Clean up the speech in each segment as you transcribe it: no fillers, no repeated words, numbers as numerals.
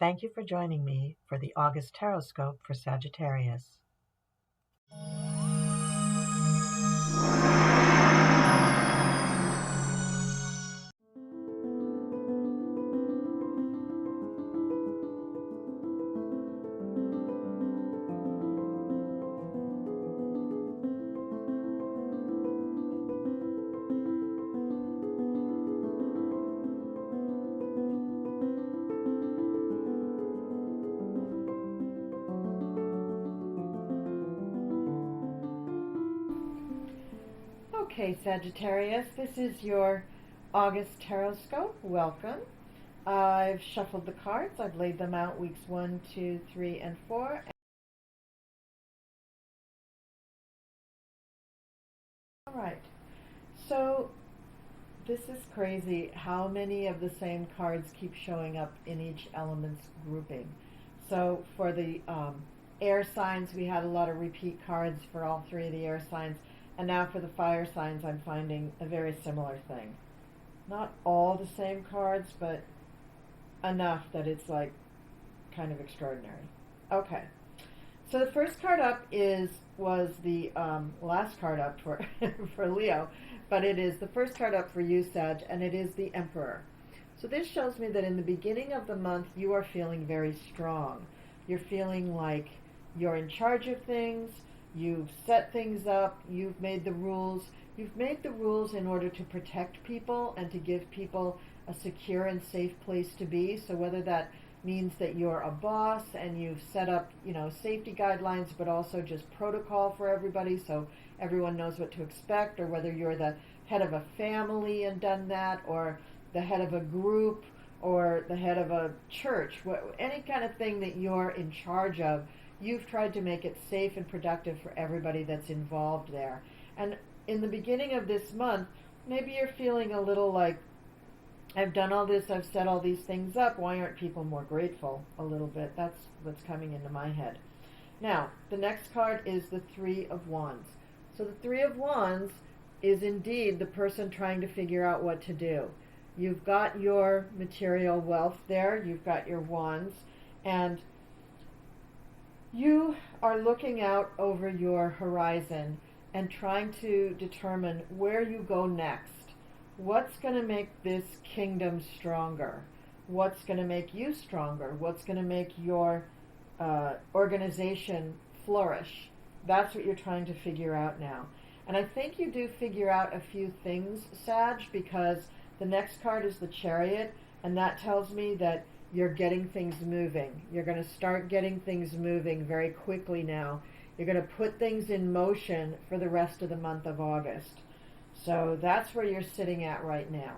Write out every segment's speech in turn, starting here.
Thank you for joining me for the August Tarotscope for Sagittarius. Okay, Sagittarius, this is your August Tarotscope. Welcome. I've shuffled the cards. I've laid them out weeks 1, 2, 3, and 4. All right. So this is crazy how many of the same cards keep showing up in each element's grouping. So for the air signs, we had a lot of repeat cards for all three of the air signs. And now for the fire signs, I'm finding a very similar thing. Not all the same cards, but enough that it's like kind of extraordinary. Okay. So the first card up was the last card up for for Leo, but it is the first card up for you, Sag, and it is the Emperor. So this shows me that in the beginning of the month you are feeling very strong. You're feeling like you're in charge of things. You've set things up. You've made the rules. You've made the rules in order to protect people and to give people a secure and safe place to be. So whether that means that you're a boss and you've set up, safety guidelines, but also just protocol for everybody so everyone knows what to expect, or whether you're the head of a family and done that, or the head of a group, or the head of a church, any kind of thing that you're in charge of, you've tried to make it safe and productive for everybody that's involved there. And in the beginning of this month, maybe you're feeling a little like, I've done all this, I've set all these things up, why aren't people more grateful? A little bit. That's what's coming into my head. Now, the next card is the Three of Wands. So the Three of Wands is indeed the person trying to figure out what to do. You've got your material wealth there, you've got your wands, and you are looking out over your horizon and trying to determine where you go next. What's going to make this kingdom stronger? What's going to make you stronger? What's going to make your organization flourish? That's what you're trying to figure out now. And I think you do figure out a few things, Sag, because the next card is the Chariot, and that tells me that you're getting things moving. You're going to start getting things moving very quickly now. You're going to put things in motion for the rest of the month of August. So that's where you're sitting at right now.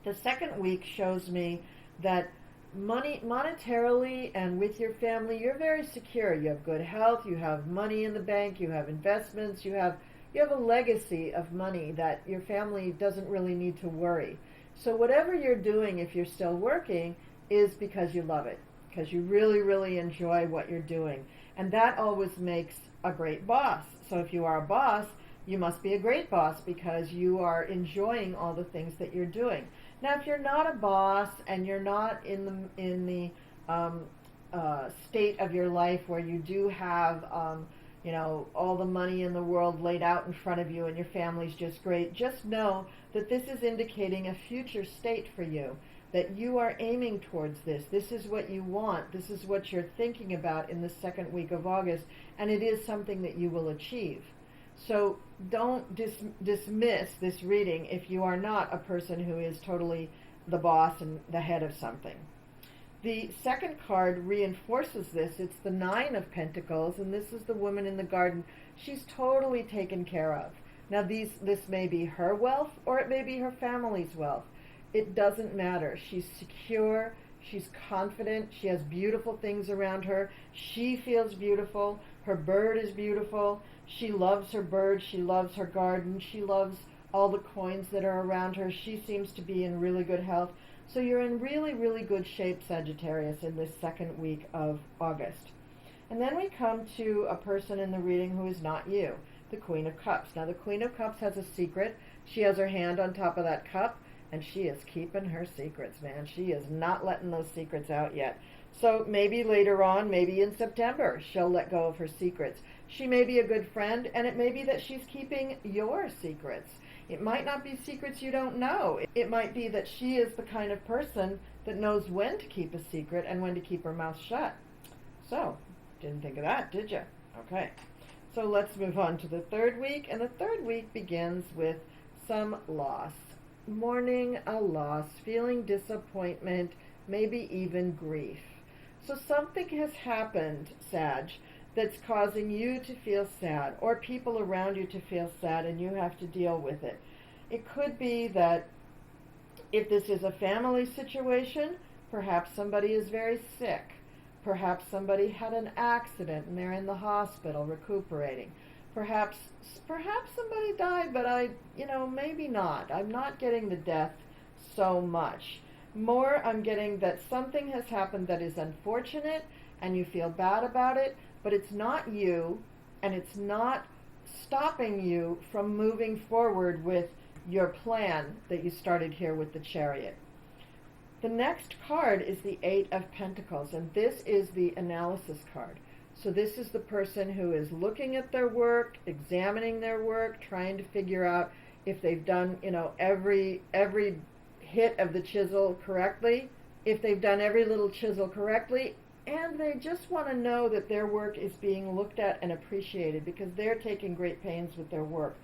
The second week shows me that monetarily and with your family, you're very secure. You have good health, you have money in the bank, you have investments, you have a legacy of money that your family doesn't really need to worry. So whatever you're doing, if you're still working, is because you love it, because you really, really enjoy what you're doing. And that always makes a great boss. So if you are a boss, you must be a great boss because you are enjoying all the things that you're doing. Now, if you're not a boss and you're not in the state of your life where you do have all the money in the world laid out in front of you and your family's just great, just know that this is indicating a future state for you, that you are aiming towards this. This is what you want. This is what you're thinking about in the second week of August, and it is something that you will achieve. So don't dismiss this reading if you are not a person who is totally the boss and the head of something. The second card reinforces this. It's the Nine of Pentacles, and this is the woman in the garden. She's totally taken care of. Now, this may be her wealth, or it may be her family's wealth. It doesn't matter. She's secure. She's confident. She has beautiful things around her. She feels beautiful. Her bird is beautiful. She loves her bird. She loves her garden. She loves all the coins that are around her. She seems to be in really good health. So you're in really, really good shape, Sagittarius, in this second week of August. And then we come to a person in the reading who is not you, the Queen of Cups. Now, the Queen of Cups has a secret. She has her hand on top of that cup, And she is keeping her secrets, man. She is not letting those secrets out yet. So maybe later on, maybe in September, she'll let go of her secrets. She may be a good friend, and it may be that she's keeping your secrets. It might not be secrets you don't know. It might be that she is the kind of person that knows when to keep a secret and when to keep her mouth shut. So, didn't think of that, did you? Okay. So let's move on to the third week, and the third week begins with some loss. Mourning a loss, feeling disappointment, maybe even grief. So something has happened, Sag, that's causing you to feel sad, or people around you to feel sad, and you have to deal with it. It could be that if this is a family situation, perhaps somebody is very sick. Perhaps somebody had an accident and they're in the hospital recuperating. Perhaps somebody died, but maybe not. I'm not getting the death so much. More, I'm getting that something has happened that is unfortunate and you feel bad about it, but it's not you, and it's not stopping you from moving forward with your plan that you started here with the Chariot. The next card is the Eight of Pentacles, and this is the analysis card. So this is the person who is looking at their work, examining their work, trying to figure out if they've done, every hit of the chisel correctly, if they've done every little chisel correctly, and they just want to know that their work is being looked at and appreciated because they're taking great pains with their work.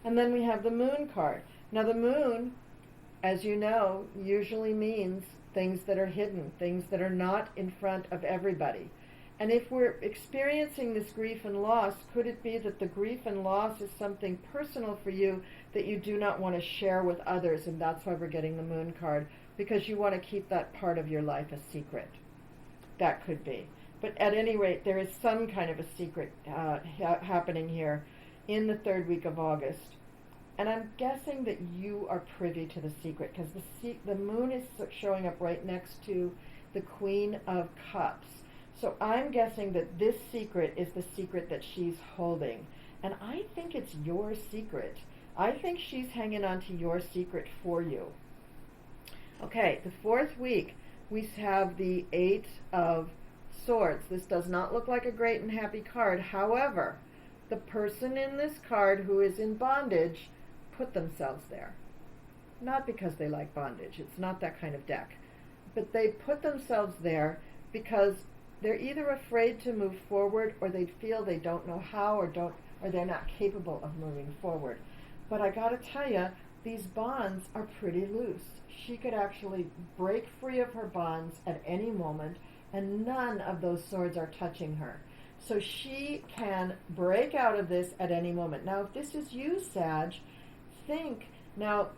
And then we have the Moon card. Now the Moon, as you know, usually means things that are hidden, things that are not in front of everybody. And if we're experiencing this grief and loss, could it be that the grief and loss is something personal for you that you do not want to share with others, and that's why we're getting the Moon card, because you want to keep that part of your life a secret? That could be. But at any rate, there is some kind of a secret happening here in the third week of August. And I'm guessing that you are privy to the secret, because the Moon is showing up right next to the Queen of Cups. So I'm guessing that this secret is the secret that she's holding. And I think it's your secret. I think she's hanging on to your secret for you. Okay, the fourth week, we have the Eight of Swords. This does not look like a great and happy card. However, the person in this card who is in bondage put themselves there. Not because they like bondage. It's not that kind of deck. But they put themselves there because they're either afraid to move forward, or they feel they don't know how, or they're not capable of moving forward. But I got to tell you, these bonds are pretty loose. She could actually break free of her bonds at any moment, and none of those swords are touching her. So she can break out of this at any moment. Now, if this is you, Sag, think, now,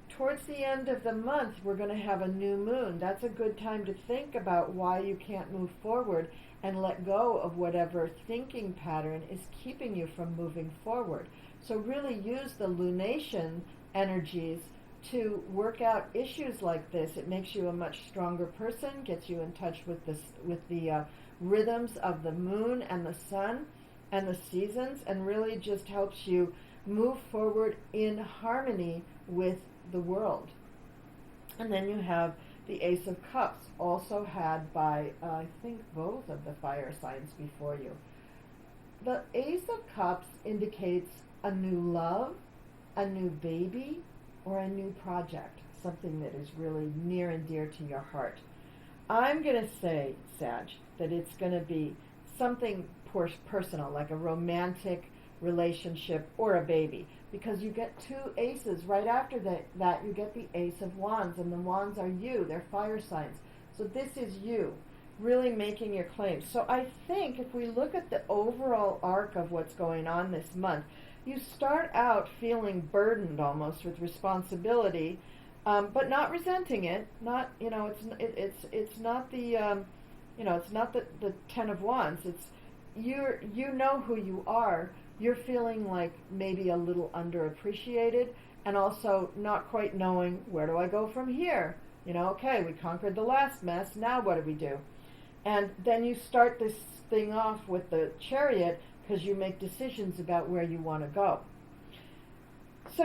towards the end of the month, we're going to have a new moon. That's a good time to think about why you can't move forward and let go of whatever thinking pattern is keeping you from moving forward. So really use the lunation energies to work out issues like this. It makes you a much stronger person, gets you in touch with the rhythms of the moon and the sun and the seasons, and really just helps you move forward in harmony with the world. And then you have the Ace of Cups, also had by, I think, both of the fire signs before you. The Ace of Cups indicates a new love, a new baby, or a new project, something that is really near and dear to your heart. I'm going to say, Sag, that it's going to be something personal, like a romantic relationship or a baby, because you get two aces. Right after that you get the Ace of Wands, and the Wands are you. They're fire signs. So this is you really making your claim. So I think if we look at the overall arc of what's going on this month, you start out feeling burdened almost with responsibility, but not resenting it. Not, it's not the it's not the Ten of Wands. It's you know who you are. You're feeling like maybe a little underappreciated, and also not quite knowing, where do I go from here? Okay, we conquered the last mess. Now what do we do? And then you start this thing off with the Chariot, because you make decisions about where you want to go. So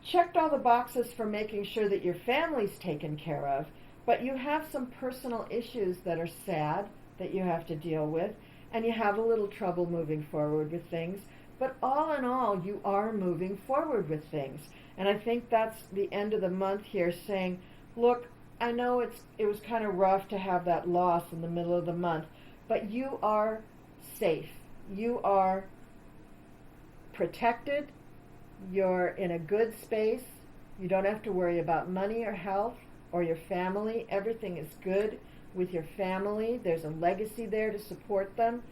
checked all the boxes for making sure that your family's taken care of, but you have some personal issues that are sad that you have to deal with, and you have a little trouble moving forward with things. But all in all, you are moving forward with things. And I think that's the end of the month here, saying, look, I know it was kind of rough to have that loss in the middle of the month, but you are safe. You are protected. You're in a good space. You don't have to worry about money or health or your family. Everything is good with your family. There's a legacy there to support them.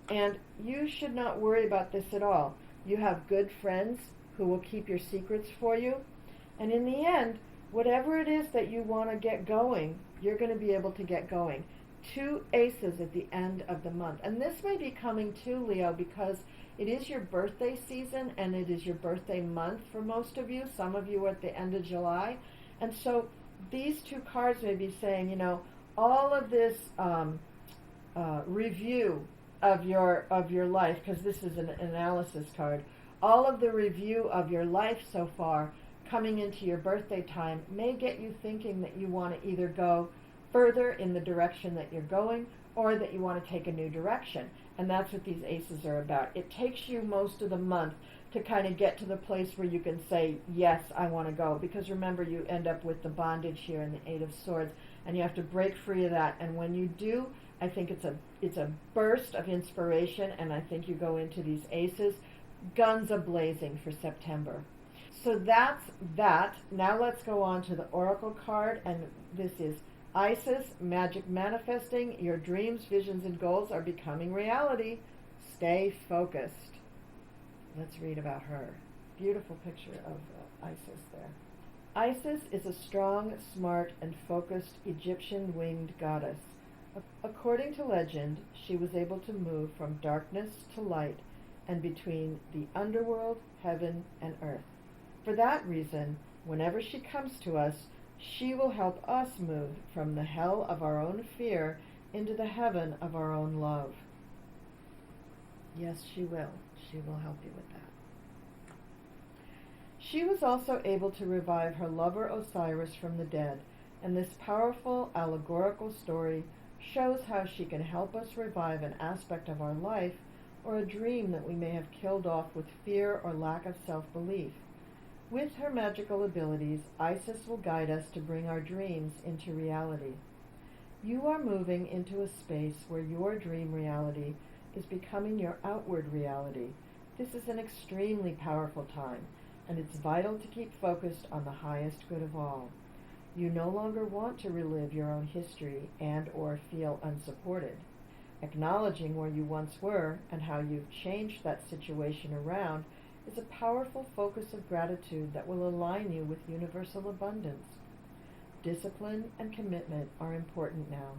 And you should not worry about this at all. You have good friends who will keep your secrets for you. And in the end, whatever it is that you want to get going, you're going to be able to get going. 2 aces at the end of the month. And this may be coming too, Leo, because it is your birthday season and it is your birthday month for most of you. Some of you are at the end of July. And so these 2 cards may be saying, you know, all of this review of your life, because this is an analysis card, all of the review of your life so far coming into your birthday time may get you thinking that you want to either go further in the direction that you're going or that you want to take a new direction. And that's what these aces are about. It takes you most of the month to kind of get to the place where you can say, yes, I want to go. Because remember, you end up with the bondage here in the 8 of Swords, and you have to break free of that. And when you do, I think it's a burst of inspiration, and I think you go into these aces, guns a-blazing for September. So that's that. Now let's go on to the Oracle card, and this is Isis, magic manifesting. Your dreams, visions, and goals are becoming reality. Stay focused. Let's read about her. Beautiful picture of Isis there. Isis is a strong, smart, and focused Egyptian winged goddess. According to legend, she was able to move from darkness to light and between the underworld, heaven, and earth. For that reason, whenever she comes to us, she will help us move from the hell of our own fear into the heaven of our own love. Yes, she will. She will help you with that. She was also able to revive her lover Osiris from the dead, and this powerful allegorical story shows how she can help us revive an aspect of our life or a dream that we may have killed off with fear or lack of self-belief. With her magical abilities, Isis will guide us to bring our dreams into reality. You are moving into a space where your dream reality is becoming your outward reality. This is an extremely powerful time, and it's vital to keep focused on the highest good of all. You no longer want to relive your own history and or feel unsupported. Acknowledging where you once were and how you've changed that situation around is a powerful focus of gratitude that will align you with universal abundance. Discipline and commitment are important now.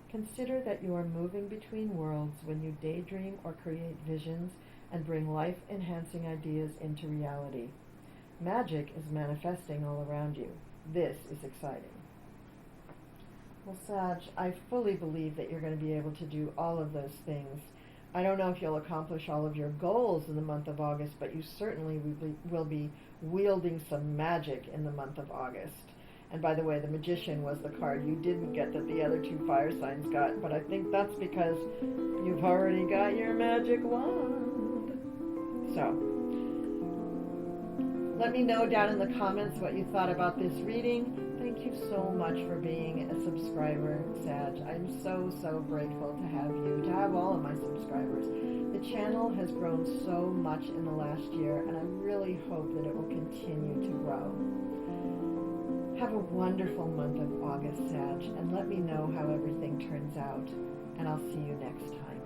Consider that you are moving between worlds when you daydream or create visions and bring life-enhancing ideas into reality. Magic is manifesting all around you. This is exciting. Well, Sag, I fully believe that you're going to be able to do all of those things. I don't know if you'll accomplish all of your goals in the month of August, but you certainly will be wielding some magic in the month of August. And by the way, the Magician was the card you didn't get that the other 2 fire signs got, but I think that's because you've already got your magic wand. So, let me know down in the comments what you thought about this reading. Thank you so much for being a subscriber, Sag. I'm so, so grateful to have you, to have all of my subscribers. The channel has grown so much in the last year, and I really hope that it will continue to grow. Have a wonderful month of August, Sag, and let me know how everything turns out, and I'll see you next time.